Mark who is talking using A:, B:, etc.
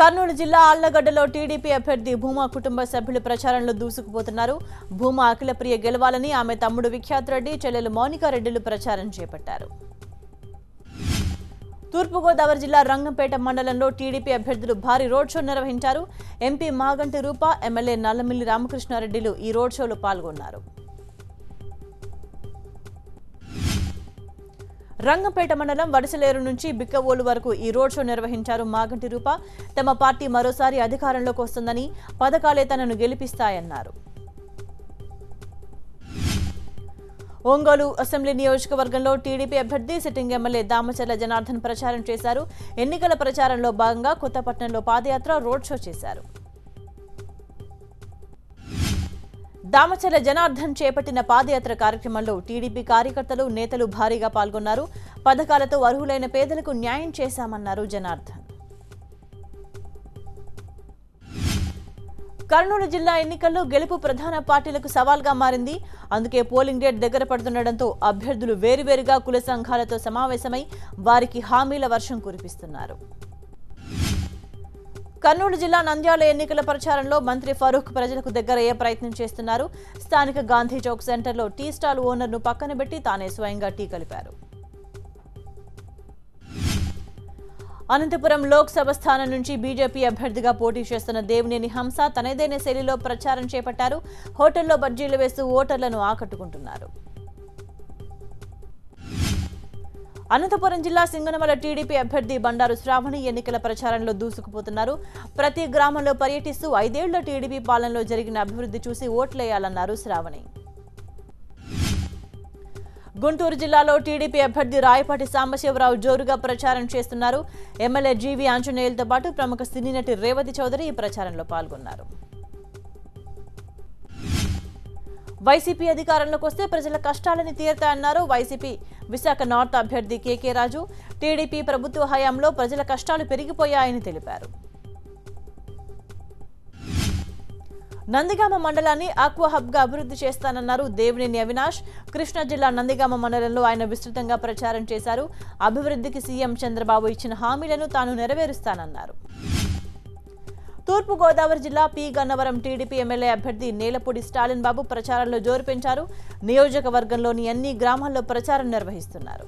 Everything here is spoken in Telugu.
A: కర్నూలు జిల్లా ఆళ్లగడ్డలో టీడీపీ అభ్యర్థి భూమా కుటుంబ సభ్యులు ప్రచారంలో దూసుకుపోతున్నారు. భూమా అఖిలప్రియ గెలవాలని ఆమె తమ్ముడు విఖ్యాత్ రెడ్డి, చెల్లెలు మౌనికా రెడ్డిలు ప్రచారం చేపట్టారు. తూర్పుగోదావరి జిల్లా రంగంపేట మండలంలో టీడీపీ అభ్యర్థులు భారీ రోడ్ షో నిర్వహించారు. ఎంపీ మాగంటి రూప, ఎమ్మెల్యే నల్లమిల్లి రామకృష్ణారెడ్డిలు ఈ రోడ్ షోలో పాల్గొన్నారు. రంగంపేట మండలం వడిసలేరు నుంచి బిక్కవోలు వరకు ఈ రోడ్ షో నిర్వహించారు. మాగంటి రూప తమ పార్టీ మరోసారి అధికారంలోకి వస్తుందని, పథకాలే తనను గెలిపిస్తాయన్నారు. ఒంగోలు అసెంబ్లీ నియోజకవర్గంలో టీడీపీ అభ్యర్థి సిట్టింగ్ ఎమ్మెల్యే దామచర్ల జనార్దన్ ప్రచారం చేశారు. ఎన్నికల ప్రచారంలో భాగంగా కొత్తపట్నంలో పాదయాత్ర, రోడ్ షో చేశారు. దామచర్ల జనార్దన్ చేపట్టిన పాదయాత్ర కార్యక్రమంలో టీడీపీ కార్యకర్తలు, నేతలు భారీగా పాల్గొన్నారు. పథకాలతో అర్హులైన పేదలకు న్యాయం చేశామన్నారు జనార్దన్. కర్నూలు జిల్లా ఎన్నికల్లో గెలుపు ప్రధాన పార్టీలకు సవాల్గా మారింది. అందుకే పోలింగ్ డేట్ దగ్గర పడుతుండటంతో అభ్యర్థులు వేరువేరుగా కుల సంఘాలతో సమావేశమై వారికి హామీల వర్షం కురిపిస్తున్నారు. కర్నూలు జిల్లా నంద్యాల ఎన్నికల ప్రచారంలో మంత్రి ఫరూక్ ప్రజలకు దగ్గరయ్యే ప్రయత్నం చేస్తున్నారు. స్థానిక గాంధీ చౌక్ సెంటర్లో టీ స్టాల్ ఓనర్ను పక్కన పెట్టి తానే స్వయంగా టీ కలిపారు. అనంతపురం లోక్సభ స్థానం నుంచి బీజేపీ అభ్యర్థిగా పోటీ చేస్తున్న దేవినేని హంస తనదైన శైలిలో ప్రచారం చేపట్టారు. హోటల్లో బజ్జీలు వేస్తూ ఓటర్లను ఆకట్టుకుంటున్నారు. అనంతపురం జిల్లా సింగనమల టీడీపీ అభ్యర్థి బండారు శ్రావణి ఎన్నికల ప్రచారంలో దూసుకుపోతున్నారు. ప్రతి గ్రామంలో పర్యటిస్తూ 5 ఏళ్ల టీడీపీ పాలనలో జరిగిన అభివృద్ధి చూసి ఓట్లేయాలన్నారు శ్రావణి. గుంటూరు జిల్లాలో టీడీపీ అభ్యర్థి రాయపాటి సాంబశివరావు జోరుగా ప్రచారం చేస్తున్నారు. ఎమ్మెల్యే జీవీ ఆంజనేయులతో పాటు ప్రముఖ సినీ నటి రేవతి చౌదరి ఈ ప్రచారంలో పాల్గొన్నారు. వైసీపీ అధికారంలోకి వస్తే ప్రజల కష్టాలని తీరుతాయన్నారు వైసీపీ విశాఖ నార్త్ అభ్యర్థి కేకే రాజు. టీడీపీ ప్రభుత్వ హయాంలో ప్రజల కష్టాలు పెరిగిపోయాయని తెలిపారు. నందిగామ మండలాన్ని ఆక్వా హబ్గా అభివృద్ధి చేస్తానన్నారు దేవినేని అవినాష్. కృష్ణా జిల్లా నందిగామ మండలంలో ఆయన విస్తృతంగా ప్రచారం చేశారు. అభివృద్ధికి సీఎం చంద్రబాబు ఇచ్చిన హామీలను తాను నెరవేరుస్తానన్నారు. తూర్పుగోదావరి జిల్లా పి గన్నవరం టీడీపీ ఎమ్మెల్యే అభ్యర్థి నేలపూడి స్టాలిన్ బాబు ప్రచారంలో జోరు పెంచారు. నియోజకవర్గంలోని అన్ని గ్రామాల్లో ప్రచారం నిర్వహిస్తున్నారు.